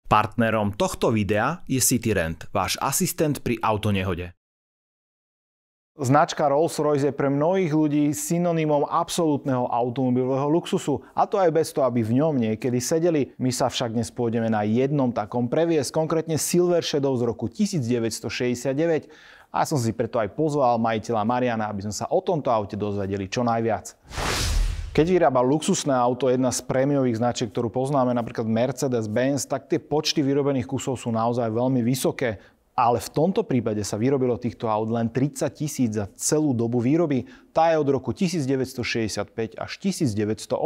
Partnerom tohto videa je CityRent, váš asistent pri autonehode. Značka Rolls-Royce je pre mnohých ľudí synonymom absolútneho automobilového luxusu. A to aj bez toho, aby v ňom niekedy sedeli. My sa však dnes pôjdeme na jednom takom previesť, konkrétne Silver Shadow z roku 1969. A som si preto aj pozval majiteľa Mariana, aby sme sa o tomto aute dozvedeli čo najviac. Keď vyrába luxusné auto, jedna z prémiových značiek, ktorú poznáme, napríklad Mercedes-Benz, tak tie počty vyrobených kusov sú naozaj veľmi vysoké. Ale v tomto prípade sa vyrobilo týchto aut len 30 000 za celú dobu výroby. Tá je od roku 1965 až 1980.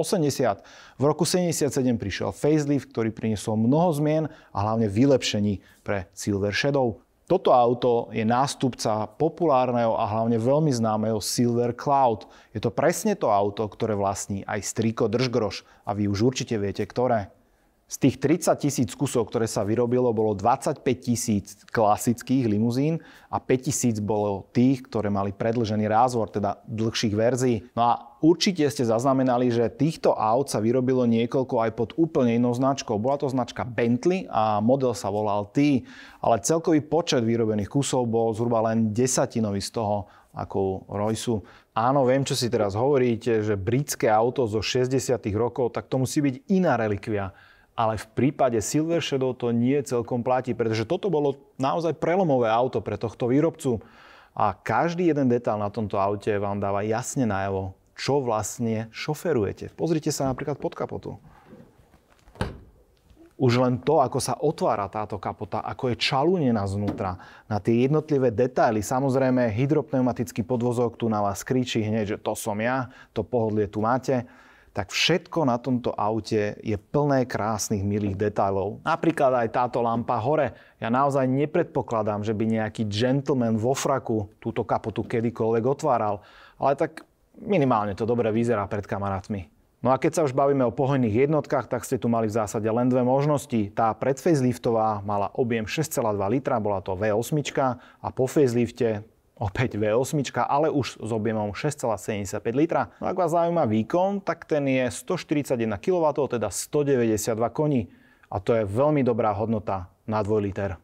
V roku 77 prišiel facelift, ktorý priniesol mnoho zmien a hlavne vylepšení pre Silver Shadow. Toto auto je nástupca populárneho a hlavne veľmi známeho Silver Cloud. Je to presne to auto, ktoré vlastní aj striko Držgroš a vy už určite viete, ktoré. Z tých 30 000 kusov, ktoré sa vyrobilo, bolo 25 000 klasických limuzín a 5 000 bolo tých, ktoré mali predĺžený rázvor, teda dlhších verzií. No a určite ste zaznamenali, že týchto aut sa vyrobilo niekoľko aj pod úplne inou značkou. Bola to značka Bentley a model sa volal T, ale celkový počet vyrobených kusov bol zhruba len desatinový z toho, ako Royce. Áno, viem, čo si teraz hovoríte, že britské auto zo 60. rokov, tak to musí byť iná relikvia. Ale v prípade Silver Shadow to nie celkom platí, pretože toto bolo naozaj prelomové auto pre tohto výrobcu. A každý jeden detail na tomto aute vám dáva jasne najavo, čo vlastne šoferujete. Pozrite sa napríklad pod kapotu. Už len to, ako sa otvára táto kapota, ako je čalúnená znútra, na tie jednotlivé detaily. Samozrejme, hydropneumatický podvozok tu na vás kričí hneď, že to som ja, to pohodlie tu máte. Tak všetko na tomto aute je plné krásnych, milých detailov. Napríklad aj táto lampa hore. Ja naozaj nepredpokladám, že by nejaký gentleman vo fraku túto kapotu kedykoľvek otváral. Ale tak minimálne to dobre vyzerá pred kamarátmi. No a keď sa už bavíme o pohonných jednotkách, tak ste tu mali v zásade len dve možnosti. Tá predfaceliftová mala objem 6,2 litra, bola to V8 a po facelifte opäť V8, ale už s objemom 6,75 litra. No ak vás zaujíma výkon, tak ten je 141 kW, teda 192 koní. A to je veľmi dobrá hodnota na 2 liter.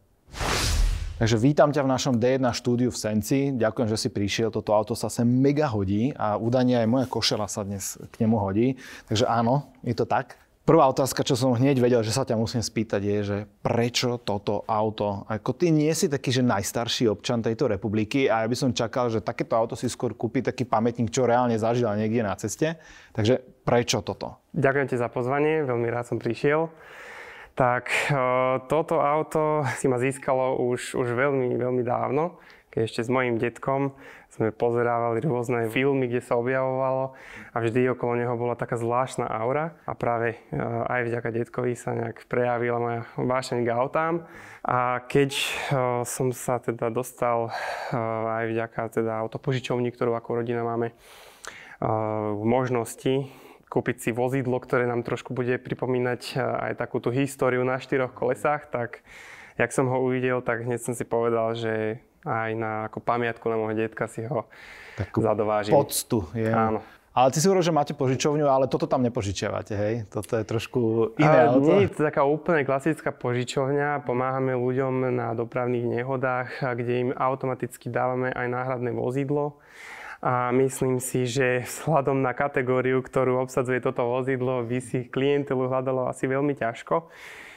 Takže vítam ťa v našom D1 štúdiu v Senci. Ďakujem, že si prišiel. Toto auto sa sem mega hodí a údajne aj moja košela sa dnes k nemu hodí. Takže áno, je to tak. Prvá otázka, čo som hneď vedel, že sa ťa musím spýtať, je, že prečo toto auto? Ako ty nie si taký, že najstarší občan tejto republiky a ja by som čakal, že takéto auto si skôr kúpi taký pamätník, čo reálne zažil niekde na ceste. Takže prečo toto? Ďakujem ti za pozvanie, veľmi rád som prišiel. Tak toto auto si ma získalo už veľmi, veľmi dávno, keď ešte s mojím detkom sme pozerávali rôzne filmy, kde sa objavovalo a vždy okolo neho bola taká zvláštna aura a práve aj vďaka detkovi sa nejak prejavila moja vášeň k autám. A keď som sa teda dostal aj vďaka teda autopožičovni, ktorú ako rodina máme v možnosti kúpiť si vozidlo, ktoré nám trošku bude pripomínať aj takúto históriu na 4 kolesách, tak jak som ho uvidel, tak hneď som si povedal, že aj na ako pamiatku na môjho detka si ho zadovážim. Poctu. Je. Áno. Ale ty si hovoril, že máte požičovňu, ale toto tam nepožičiavate, hej? Toto je trošku iné auto. Nie, to je taká úplne klasická požičovňa. Pomáhame ľuďom na dopravných nehodách, kde im automaticky dávame aj náhradné vozidlo. A myslím si, že vzhľadom na kategóriu, ktorú obsadzuje toto vozidlo, by si klientelu hľadalo asi veľmi ťažko.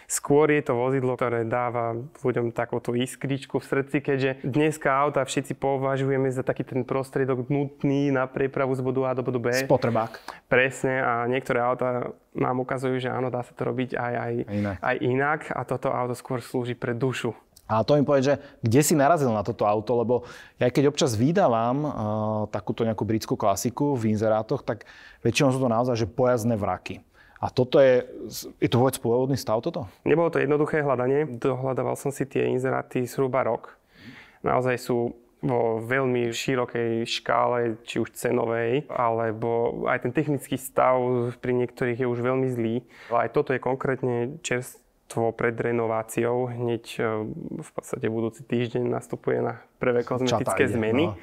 Skôr je to vozidlo, ktoré dáva ľuďom takúto iskričku v srdci, keďže dneska auta všetci považujeme za taký ten prostriedok nutný na prepravu z bodu A do bodu B. Spotrebák. Presne, a niektoré auta nám ukazujú, že áno, dá sa to robiť aj inak a toto auto skôr slúži pre dušu. A to mi povedz, že kde si narazil na toto auto, lebo ja keď občas vydávam takúto nejakú britskú klasiku v inzerátoch, tak väčšinou sú to naozaj že pojazdné vraky. A toto je to vôbec pôvodný stav toto? Nebolo to jednoduché hľadanie. Dohľadával som si tie inzeráty zhruba rok. Naozaj sú vo veľmi širokej škále, či už cenovej, alebo aj ten technický stav pri niektorých je už veľmi zlý. Aj toto je konkrétne čerstvo pred renováciou. Hneď v podstate budúci týždeň nastupuje na prvé kozmetické zmeny. No.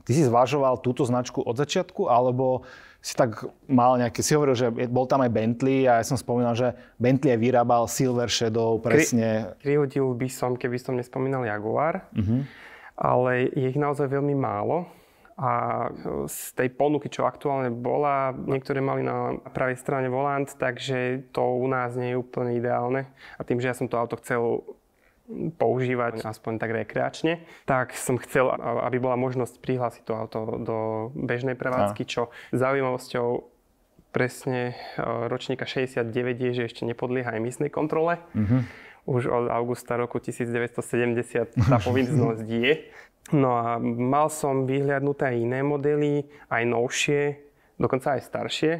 Ty si zvažoval túto značku od začiatku, alebo si tak mal nejaké, si hovoril, že bol tam aj Bentley a ja som spomínal, že Bentley aj vyrábal Silver Shadow, presne. Kryhodil by som, keby som nespomínal Jaguar, ale je ich naozaj veľmi málo. A z tej ponuky, čo aktuálne bola, niektoré mali na pravej strane volant, takže to u nás nie je úplne ideálne. A tým, že ja som to auto chcel používať aspoň tak rekreačne, tak som chcel, aby bola možnosť prihlásiť to auto do bežnej prevádzky, čo zaujímavosťou presne ročníka 69 je, že ešte nepodlieha emisnej kontrole. Už od augusta roku 1970 tá povinnosť je. No a mal som vyhliadnuté aj iné modely, aj novšie, dokonca aj staršie,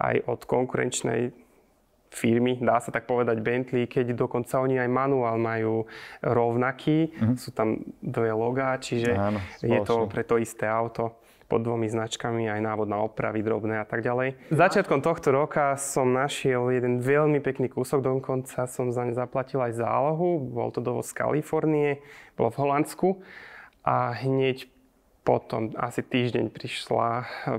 aj od konkurenčnej firmy, dá sa tak povedať Bentley, keď dokonca oni aj manuál majú rovnaký, sú tam dve logá, čiže je to pre to isté auto pod dvomi značkami, aj návod na opravy drobné a tak ďalej. Začiatkom tohto roka som našiel jeden veľmi pekný kúsok, dokonca som za ne zaplatil aj zálohu, bol to dovoz z Kalifornie, bolo v Holandsku a hneď potom asi týždeň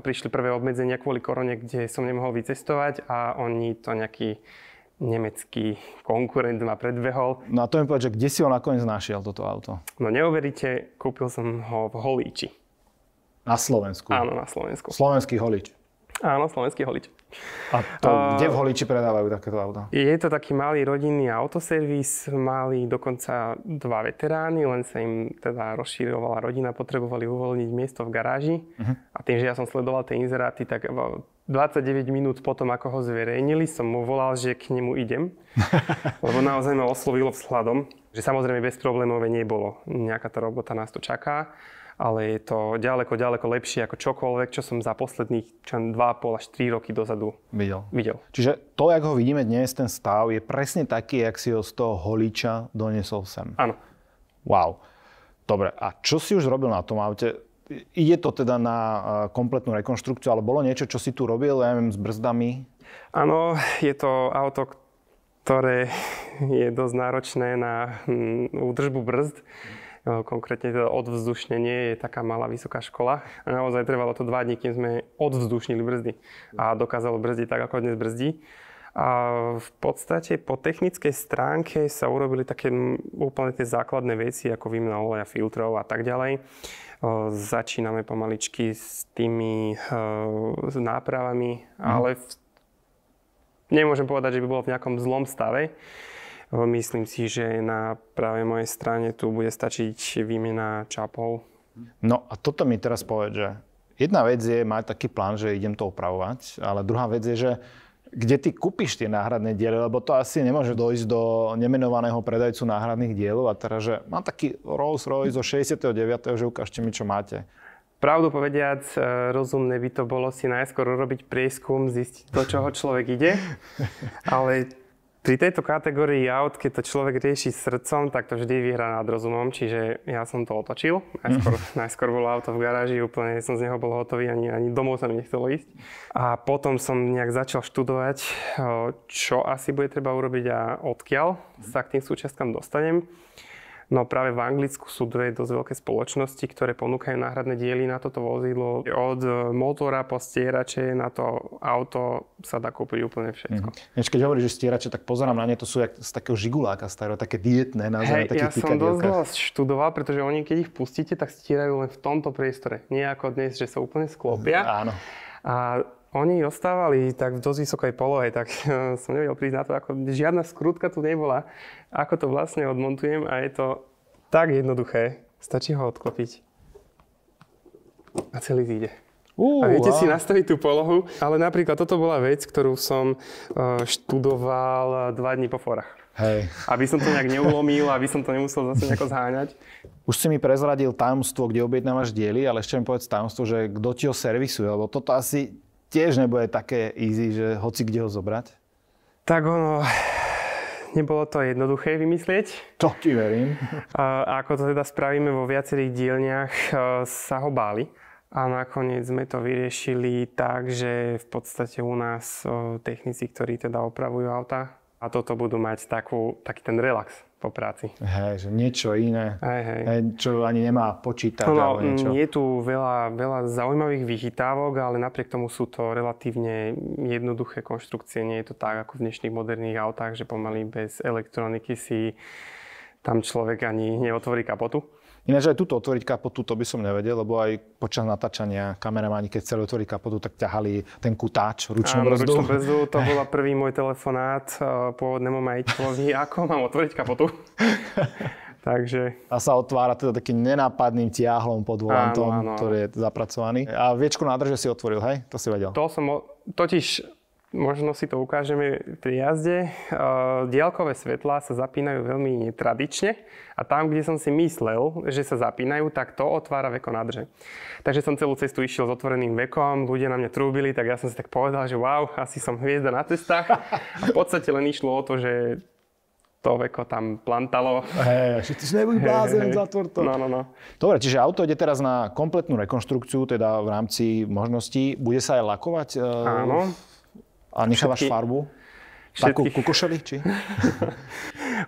prišli prvé obmedzenia kvôli korone, kde som nemohol vycestovať a oni to nejaký nemecký konkurent ma predbehol. No a to mi povedať, že kde si ho nakoniec našiel, toto auto? No neuveríte, kúpil som ho v Holíči. Na Slovensku? Áno, na Slovensku. Slovenský Holíč? Áno, slovenský Holíč. A to kde v Holíči predávajú takéto auto? Je to taký malý rodinný autoservis, mali dokonca dva veteráni, len sa im teda rozšírovala rodina, potrebovali uvoľniť miesto v garáži. A tým, že ja som sledoval tie inzeráty, tak 29 minút potom, ako ho zverejnili, som mu volal, že k nemu idem. Lebo naozaj ma oslovilo vzhľadom, že samozrejme bez problémové nebolo. Nejaká tá robota nás tu čaká. Ale je to ďaleko lepšie ako čokoľvek, čo som za posledných 2,5 až 3 roky dozadu videl. Čiže to, jak ho vidíme dnes, ten stav, je presne taký, jak si ho z toho Holíča doniesol sem. Áno. Wow. Dobre, a čo si už robil na tom aute? Ide to teda na kompletnú rekonštrukciu, ale bolo niečo, čo si tu robil, ja neviem, s brzdami? Áno, je to auto, ktoré je dosť náročné na údržbu brzd. Konkrétne teda odvzdušnenie je taká malá vysoká škola. A naozaj trvalo to 2 dní, kým sme odvzdušnili brzdy a dokázalo brzdiť tak, ako dnes brzdí. A v podstate po technickej stránke sa urobili také úplne tie základné veci, ako výmena oleja, filtrov a tak ďalej. Začíname pomaličky s tými nápravami, ale nemôžem povedať, že by bolo v nejakom zlom stave. Myslím si, že na práve mojej strane tu bude stačiť výmena čapov. No a toto mi teraz povedz, že jedna vec je mať taký plán, že idem to opravovať, ale druhá vec je, že kde ty kúpiš tie náhradné diely, lebo to asi nemôže dojsť do nemenovaného predajcu náhradných dielov a teraz, že mám taký Rolls-Royce zo 69., že ukážte mi, čo máte. Pravdu povediac, rozumné by to bolo si najskôr urobiť prieskum, zistiť to, čoho človek ide, ale pri tejto kategórii aut, keď to človek rieši srdcom, tak to vždy vyhrá nad rozumom, čiže ja som to otočil. Najskôr bolo auto v garáži, úplne som z neho bol hotový, ani domov sa mi nechcelo ísť. A potom som nejak začal študovať, čo asi bude treba urobiť a odkiaľ sa k tým súčiastkám dostanem. No práve v Anglicku sú dve dosť veľké spoločnosti, ktoré ponúkajú náhradné diely na toto vozidlo. Od motora po stierače na to auto sa dá kúpiť úplne všetko. Keď hovoríš, že stierače, tak pozerám na ne, to sú jak z takého žiguláka starého, také dietné, naozaj Ja také som dosť veľa študoval, pretože oni, keď ich pustíte, tak stierajú len v tomto priestore. Nie ako dnes, že sa úplne sklopia. Áno. A oni ostávali tak v dosť vysokej polohe, tak som nevedel prísť na to, ako žiadna skrutka tu nebola, ako to vlastne odmontujem a je to tak jednoduché. Stačí ho odklopiť a celý zíde. A viete si nastaviť tú polohu, ale napríklad toto bola vec, ktorú som študoval 2 dní po forách. Hej. Aby som to nejak neulomil, aby som to nemusel zase nejako zháňať. Už si mi prezradil tajomstvo, kde objednávaš diely, ale ešte mi povedz tajomstvo, že kto ti ho servisuje, lebo toto asi tiež nebude také easy, že hoci kde ho zobrať? Tak nebolo to jednoduché vymyslieť. To ti verím. A ako to teda spravíme vo viacerých dielniach, sa ho báli. A nakoniec sme to vyriešili tak, že v podstate u nás technici, ktorí teda opravujú auta, A toto budú mať taký ten relax po práci. Hej, že niečo iné, hej. Čo ani nemá počítať. No, niečo. je tu veľa zaujímavých vychytávok, ale napriek tomu sú to relatívne jednoduché konštrukcie. Nie je to tak ako v dnešných moderných autách, že pomaly bez elektroniky si tam človek ani neotvorí kapotu. Ináč aj tuto otvoriť kapotu, to by som nevedel, lebo aj počas natáčania kameramani, keď chceli otvoriť kapotu, tak ťahali ten kutáč, ručnú brzdu. Ručnú brzdu, to bola prvý môj telefonát pôvodnému majiteľovi, ako mám otvoriť kapotu. Takže... A sa otvára teda takým nenápadným tiahlom pod volantom, ktorý je zapracovaný. A viečku nádrže si otvoril, hej? To si vedel. To som totiž... Možno si to ukážeme pri jazde. Diaľkové svetlá sa zapínajú veľmi netradične a tam, kde som si myslel, že sa zapínajú, tak to otvára veko nádrže. Takže som celú cestu išiel s otvoreným vekom, ľudia na mňa trúbili, tak ja som si tak povedal, že wow, asi som hviezda na cestách. A v podstate len išlo o to, že to veko tam plantalo. Hej, ty si nebuď blázen, zatvor to. No. Dobre, čiže auto ide teraz na kompletnú rekonštrukciu, teda v rámci možností. Bude sa aj lakovať? Áno. A nechávaš farbu? Takú kukošeli, či?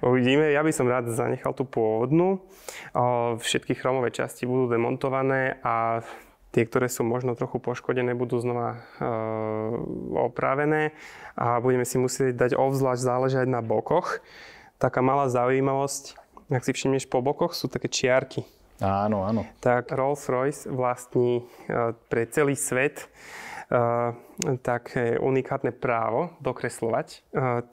Uvidíme. Ja by som rád zanechal tú pôvodnú. Všetky chromové časti budú demontované a tie, ktoré sú možno trochu poškodené, budú znova opravené. A budeme si musieť dať obzvlášť záležať na bokoch. Taká malá zaujímavosť, ak si všimneš, po bokoch sú také čiarky. Áno. Tak Rolls-Royce vlastní pre celý svet také unikátne právo dokresľovať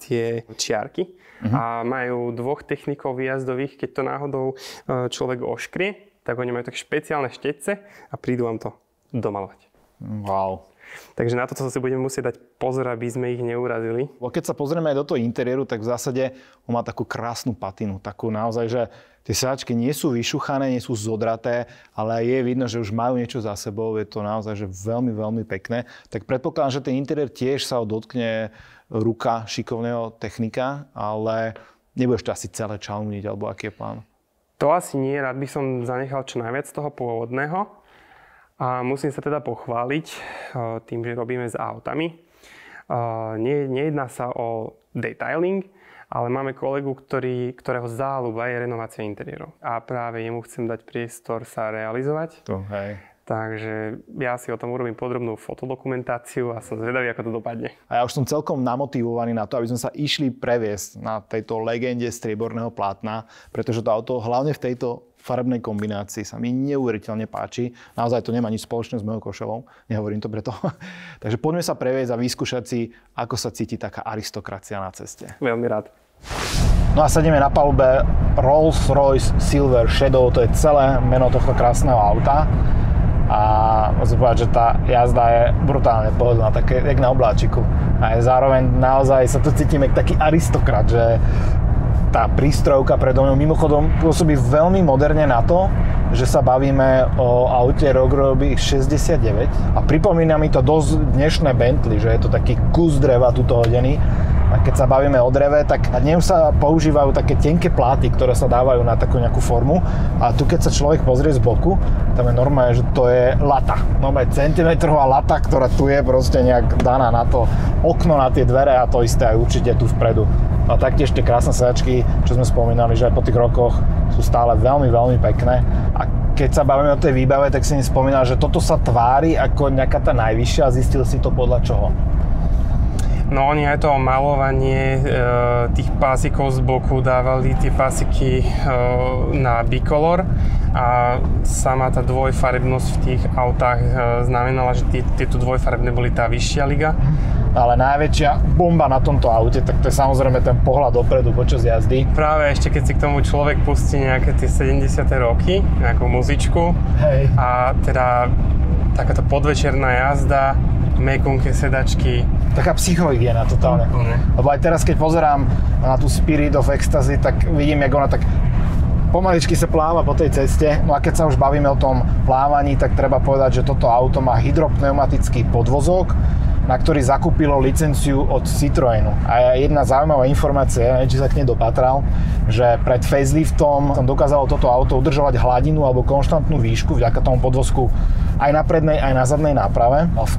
tie čiarky. A majú dvoch technikov výjazdových, keď to náhodou človek oškrie, tak oni majú také špeciálne štetce a prídu vám to domalovať. Wow. Takže na toto si budeme musieť dať pozor, aby sme ich neurazili. Keď sa pozrieme aj do toho interiéru, tak v zásade on má takú krásnu patinu. Takú naozaj, že tie sedačky nie sú vyšuchané, nie sú zodraté, ale je vidno, že už majú niečo za sebou. Je to naozaj že veľmi, veľmi pekné. Tak predpokladám, že ten interiér tiež sa ho dotkne ruka šikovného technika, ale nebudeš to asi celé čauniť, alebo aký je plán? To asi nie. Rád by som zanechal čo najviac toho pôvodného. A musím sa teda pochváliť tým, že robíme s autami. Nejedná sa o detailing, ale máme kolegu, ktorého záľuba je renovácia interiérov. A práve jemu chcem dať priestor sa realizovať. Hej. Takže ja si o tom urobím podrobnú fotodokumentáciu a som zvedavý, ako to dopadne. A ja už som celkom namotivovaný na to, aby sme sa išli previesť na tejto legende strieborného plátna, pretože to auto hlavne v tejto farebnej kombinácii sa mi neuveriteľne páči. Naozaj to nemá nič spoločné s mojou košelou, nehovorím to preto. Takže poďme sa previesť a vyskúšať si, ako sa cíti taká aristokracia na ceste. Veľmi rád. No a sedíme na palube Rolls-Royce Silver Shadow, to je celé meno tohto krásneho auta. A musím povedať, že tá jazda je brutálne pohodlná, také jak na obláčiku. A zároveň naozaj sa tu cítime taký aristokrat, že tá prístrojka predo mnou mimochodom pôsobí veľmi moderne na to, že sa bavíme o aute rok 69 a pripomína mi to dosť dnešné Bentley, že je to taký kus dreva tuto hodený. A keď sa bavíme o dreve, tak na ňom sa používajú také tenké pláty, ktoré sa dávajú na takú nejakú formu. A tu keď sa človek pozrie z boku, tam je normálne, že to je lata. Normálne centimetrová lata, ktorá tu je proste nejak daná na to okno, na tie dvere a to isté aj určite tu vpredu. A taktiež tie krásne sedačky, čo sme spomínali, že aj po tých rokoch sú stále veľmi, veľmi pekné. A keď sa bavíme o tej výbave, tak si mi spomínal, že toto sa tvári ako nejaká tá najvyššia a zistil si to podľa čoho? No oni aj to malovanie tých pásikov z boku dávali tie pásiky na bicolor a sama tá dvojfarebnosť v tých autách znamenala, že tieto dvojfarebné boli tá vyššia liga. Ale najväčšia bomba na tomto aute, tak to je samozrejme ten pohľad dopredu počas jazdy. Práve ešte keď si k tomu človek pustí nejaké tie 70. roky, nejakú muzičku. Hej. A teda takáto podvečerná jazda, mäkkunké sedačky. Taká psychohygiena totálne. Lebo aj teraz, keď pozerám na tú Spirit of Ecstasy, tak vidím, jak ona tak pomaličky sa pláva po tej ceste. No a keď sa už bavíme o tom plávaní, tak treba povedať, že toto auto má hydropneumatický podvozok, na ktorý zakúpilo licenciu od Citroenu. A jedna zaujímavá informácia, či sa k nej dopatral, že pred faceliftom dokázalo toto auto udržovať hladinu alebo konštantnú výšku vďaka tomu podvozku aj na prednej, aj na zadnej náprave. A v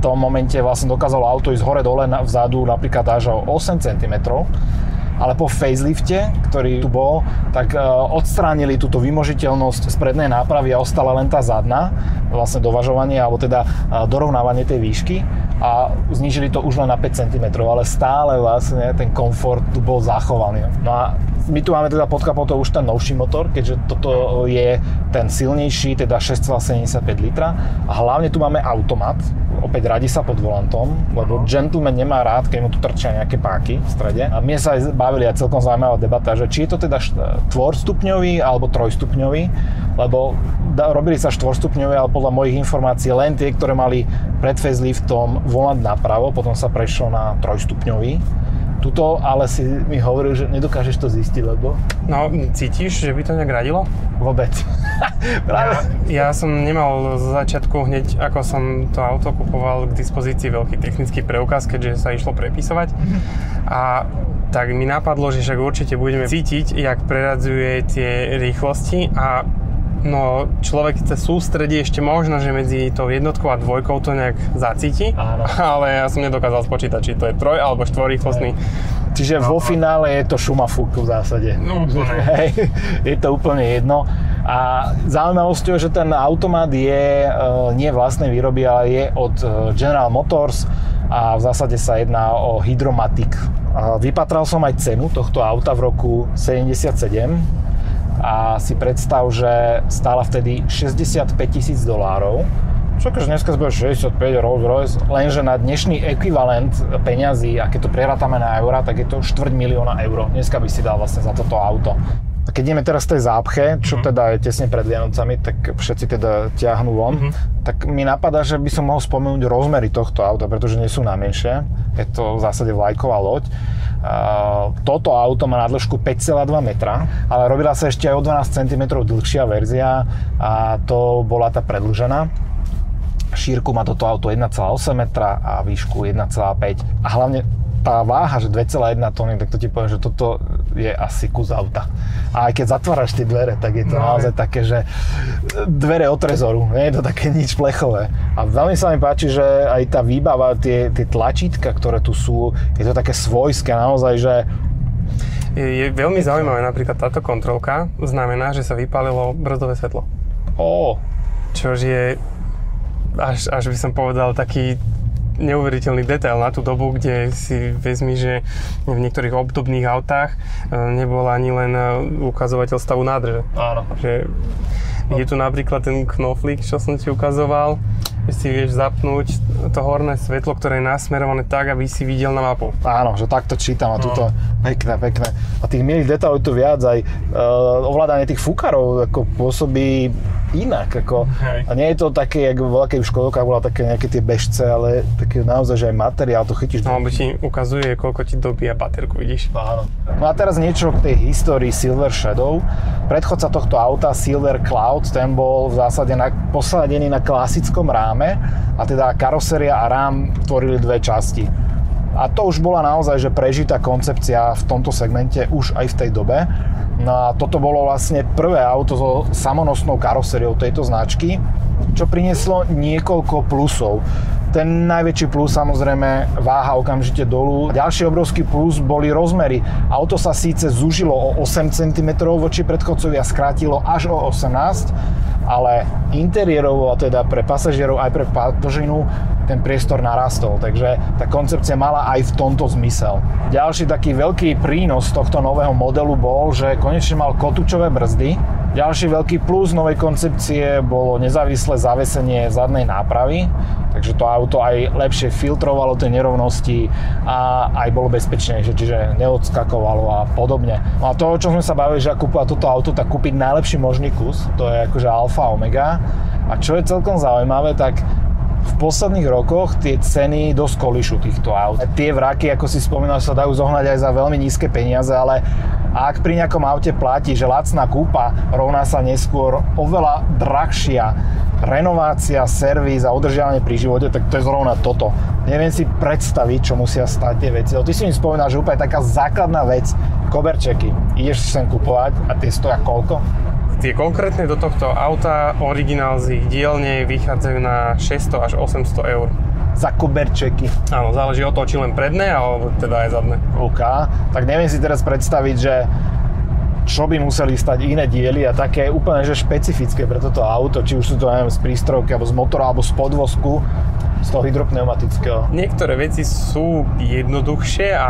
tom momente vlastne dokázalo auto ísť hore-dole vzadu napríklad až o 8 cm. Ale po facelifte, ktorý tu bol, tak odstránili túto vymožiteľnosť z prednej nápravy a ostala len tá zadná, vlastne dovažovanie alebo teda dorovnávanie tej výšky a znížili to už len na 5 cm, ale stále vlastne ten komfort tu bol zachovaný. No a my tu máme teda pod kapotou už ten novší motor, keďže toto je ten silnejší, teda 6,75 litra a hlavne tu máme automat, opäť radí sa pod volantom, lebo gentleman nemá rád, keď mu tu trčia nejaké páky v strede. A mne sa aj bavili aj celkom zaujímavá debata, že či je to teda 4-stupňový alebo 3-stupňový, lebo robili sa 4-stupňové, ale podľa mojich informácií len tie, ktoré mali pred faceliftom volant napravo, potom sa prešlo na 3-stupňový. Tuto ale si mi hovoril, že nedokážeš to zistiť, lebo... No, cítiš, že by to nejak radilo? Vôbec. Ja som nemal z začiatku hneď, ako som to auto kupoval, k dispozícii veľký technický preukaz, keďže sa išlo prepisovať. A tak mi napadlo, že však určite budeme cítiť, jak preradzuje tie rýchlosti a no, človek sa sústredí ešte možno, že medzi tou jednotkou a dvojkou to nejak zacíti, ale ja som nedokázal spočítať, či to je 3 alebo 4-rýchlostný. Čiže vo finále je to šumafúk v zásade. No, hej, je to úplne jedno. A zaujímavosťou je, že ten automat je nie vlastnej výroby, ale je od General Motors a v zásade sa jedná o Hydromatic. Vypatral som aj cenu tohto auta v roku 77. A si predstav, že stála vtedy $65,000. Čo akože dneska zbýva 65 Rolls Royce, lenže na dnešný ekvivalent peňazí, a keď to prerátame na eurá, tak je to 250 000 eur. Dneska by si dal vlastne za toto auto. A keď ideme teraz v tej zápche, čo teda je tesne pred Vianocami, tak všetci teda ťahnú von, tak mi napadá, že by som mohol spomenúť rozmery tohto auta, pretože nie sú najmenšie. Je to v zásade vlajková loď. Toto auto má na dĺžku 5,2 metra, ale robila sa ešte aj o 12 cm dlhšia verzia a to bola tá predĺžená. Šírku má toto auto 1,8 metra a výšku 1,5. A hlavne tá váha, že 2,1 tony, tak to ti poviem, že toto je asi kus auta. A aj keď zatváraš tie dvere, tak je to naozaj také, že dvere od trezoru, nie je to také nič plechové. A veľmi sa mi páči, že aj tá výbava, tie tlačítka, ktoré tu sú, je to také svojské, naozaj, že... Je veľmi zaujímavé, napríklad táto kontrolka znamená, že sa vypálilo brzdové svetlo. Čož je, až by som povedal, taký neuveriteľný detail na tú dobu, kde si vezmi, že v niektorých obdobných autách nebol ani len ukazovateľ stavu nádrže. Áno. Že je tu napríklad ten knoflík, čo som ti ukazoval, že si vieš zapnúť to horné svetlo, ktoré je nasmerované tak, aby si videl na mapu. Áno, že takto čítam a tuto pekné. A tých milých detailov tu viac, aj ovládanie tých fúkarov ako pôsobí inak. A nie je to také, jak vo veľkých škodovkách bola také nejaké tie bežce, ale také naozaj, že aj materiál to chytíš. No, lebo ti ukazuje, koľko ti dobíja baterku, vidíš? Áno. No a teraz niečo k tej histórii Silver Shadow. Predchodca tohto auta, Silver Cloud, ten bol v zásade posadený na klasickom ráme a teda karoséria a rám tvorili dve časti. A to už bola naozaj že prežitá koncepcia v tomto segmente už aj v tej dobe. No a toto bolo vlastne prvé auto so samonosnou karosériou tejto značky, čo prinieslo niekoľko plusov. Ten najväčší plus, samozrejme, váha okamžite dolu. Ďalší obrovský plus boli rozmery. Auto sa síce zúžilo o 8 cm voči predchodcovi a skrátilo až o 18, ale interiérovo, a teda pre pasažierov aj pre podĺžinu, ten priestor narastol. Takže tá koncepcia mala aj v tomto zmysel. Ďalší taký veľký prínos tohto nového modelu bol, že konečne mal kotúčové brzdy. Ďalší veľký plus novej koncepcie bolo nezávislé zavesenie zadnej nápravy, takže to auto aj lepšie filtrovalo tie nerovnosti a aj bolo bezpečnejšie, čiže neodskakovalo a podobne. No a to, o čom sme sa bavili, že ak kúpila toto auto, tak kúpiť najlepší možný kus, to je akože alfa omega. A čo je celkom zaujímavé, tak v posledných rokoch tie ceny dosť kolíšu týchto aut. Tie vraky, ako si spomínal, sa dajú zohnať aj za veľmi nízke peniaze, ale ak pri nejakom aute platí, že lacná kúpa rovná sa neskôr oveľa drahšia renovácia, servis a udržiavanie pri živote, tak to je zrovna toto. Neviem si predstaviť, čo musia stať tie veci. Ty si mi spomínal, že úplne taká základná vec, koberčeky. Ideš si sem kupovať a tie stoja koľko? Tie konkrétne do tohto auta, originál z ich dielne, vychádzajú na 600 až 800 eur. za koberčeky. Áno, záleží od toho, či len predné, alebo teda aj zadné. OK, tak neviem si teraz predstaviť, že čo by museli stať iné diely a také úplne že špecifické pre toto auto, či už sú to neviem, z prístrojky, alebo z motora, alebo z podvozku, z toho hydropneumatického. Niektoré veci sú jednoduchšie a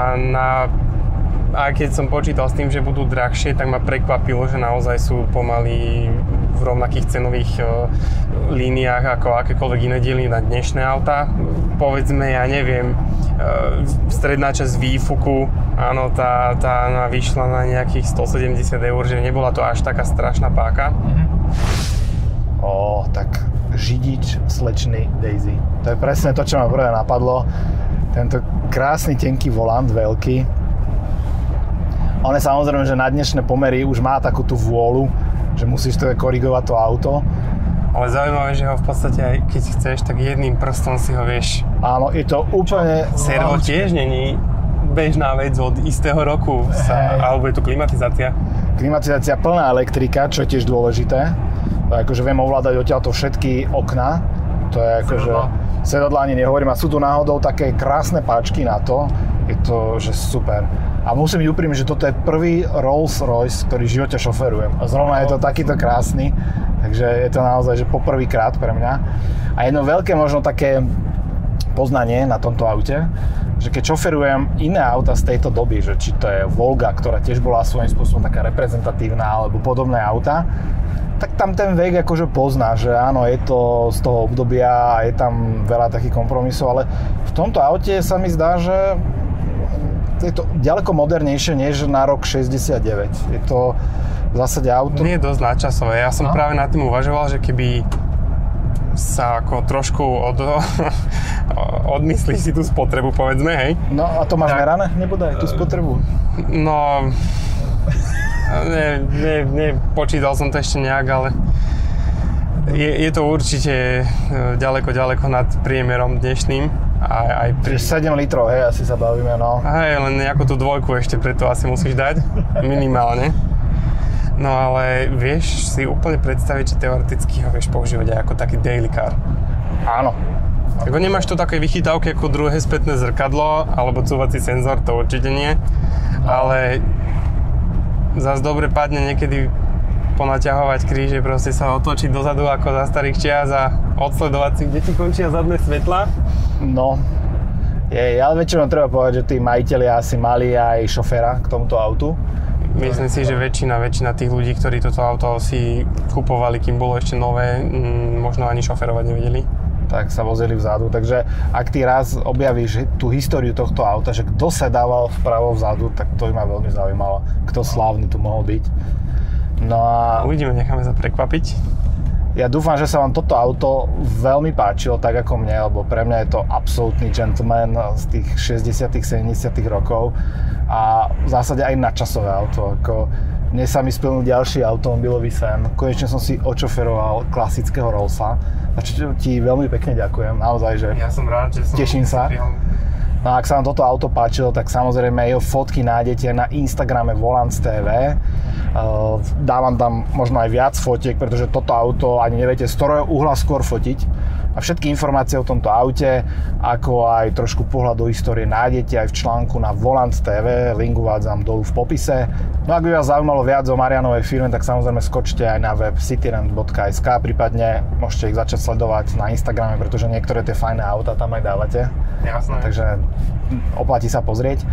aj keď som počítal s tým, že budú drahšie, tak ma prekvapilo, že naozaj sú pomaly v rovnakých cenových líniách ako akékoľvek iné diely na dnešné autá. Povedzme, ja neviem, stredná časť výfuku, áno, tá vyšla na nejakých 170 eur, že nebola to až taká strašná páka. Tak židič slečny Daisy. To je presne to, čo ma prvé napadlo. Tento krásny, tenký volant, veľký. On je samozrejme, že na dnešné pomery už má takú tú vôľu, že musíš teda korigovať to auto. Ale zaujímavé, že ho v podstate aj keď chceš, tak jedným prstom si ho vieš. Áno, je to úplne... Servo tiež není bežná vec od istého roku, alebo je to klimatizácia. Klimatizácia plná elektrika, čo je tiež dôležité. To je akože viem ovládať odtiaľto všetky okná. To je akože... Sedadlá ani nehovorím. A sú tu náhodou také krásne páčky na to. Je to, že super. A musím byť úprimný, že toto je prvý Rolls-Royce, ktorý v živote šoferujem. A zrovna je to takýto krásny, takže je to naozaj že poprvýkrát pre mňa. A jedno veľké možno také poznanie na tomto aute, že keď šoferujem iné auta z tejto doby, že či to je Volga, ktorá tiež bola svojím spôsobom taká reprezentatívna, alebo podobné auta, tak tam ten vek akože pozná, že áno, je to z toho obdobia a je tam veľa takých kompromisov, ale v tomto aute sa mi zdá, že je to ďaleko modernejšie než na rok 69. Je to v zásade auto... Nie je dosť nadčasové. Ja som práve nad tým uvažoval, že keby sa ako trošku odmyslí si tú spotrebu, povedzme, hej. No a to máš merané? Nebodaj tú spotrebu? No... Počítal som to ešte nejak, ale... Je to určite ďaleko nad priemerom dnešným. Aj 7 litrov, hej, asi sa bavíme, no. Hej, len nejakú tú dvojku ešte preto asi musíš dať, minimálne. No ale vieš si úplne predstaviť, že teoreticky ho vieš používať aj ako taký daily car. Áno. Ako nemáš tu také vychytávky ako druhé spätné zrkadlo, alebo cúvací senzor, to určite nie. Ale zase dobre padne niekedy ponaťahovať kríže, proste sa otočiť dozadu ako za starých čias a odsledovať si, kde ti končia zadné svetla. No, ale väčšinou treba povedať, že tí majitelia asi mali aj šoféra k tomuto autu. Myslím si, že väčšina tých ľudí, ktorí toto auto si kupovali, kým bolo ešte nové, možno ani šoferovať nevedeli. Tak sa vozili vzadu, takže ak ty raz objavíš tú históriu tohto auta, že kto sedával vpravo vzadu, tak to by ma veľmi zaujímalo, kto slávny tu mohol byť. No a... Uvidíme, necháme sa prekvapiť. Ja dúfam, že sa vám toto auto veľmi páčilo, tak ako mne, lebo pre mňa je to absolútny gentleman z tých 60 70 rokov a v zásade aj nadčasové auto. Mne sa mi splnil ďalší automobilový sen. Konečne som si očoferoval klasického Rollsa, za čo ti veľmi pekne ďakujem. Naozaj, že ja som rád, že som teším sa. No a ak sa vám toto auto páčilo, tak samozrejme jeho fotky nájdete na Instagrame Volants.tv. Dávam tam možno aj viac fotiek, pretože toto auto ani neviete z ktorého uhla skôr fotiť. A všetky informácie o tomto aute, ako aj trošku pohľad do histórie nájdete aj v článku na Volants.tv, link uvádzam dolu v popise. No ak by vás zaujímalo viac o Marianovej firme, tak samozrejme skočte aj na web cityrent.sk, prípadne môžete ich začať sledovať na Instagrame, pretože niektoré tie fajné auta tam aj dávate. Jasné. Takže oplatí sa pozrieť.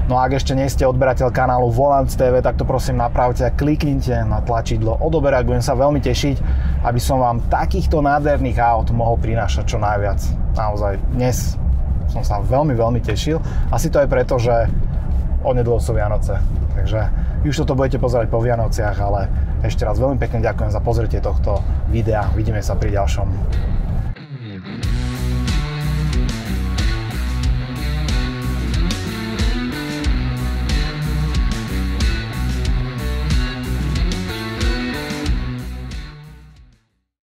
No a ak ešte nie ste odberateľ kanálu Volants.tv, tak to prosím napravte a kliknite na tlačidlo odoberať. Budem sa veľmi tešiť, aby som vám takýchto nádherných aut mohol prinášať čo najviac. Naozaj, dnes som sa veľmi tešil. Asi to aj preto, že onedlho sú Vianoce. Takže vy už toto budete pozerať po Vianociach, ale ešte raz veľmi pekne ďakujem za pozretie tohto videa. Vidíme sa pri ďalšom.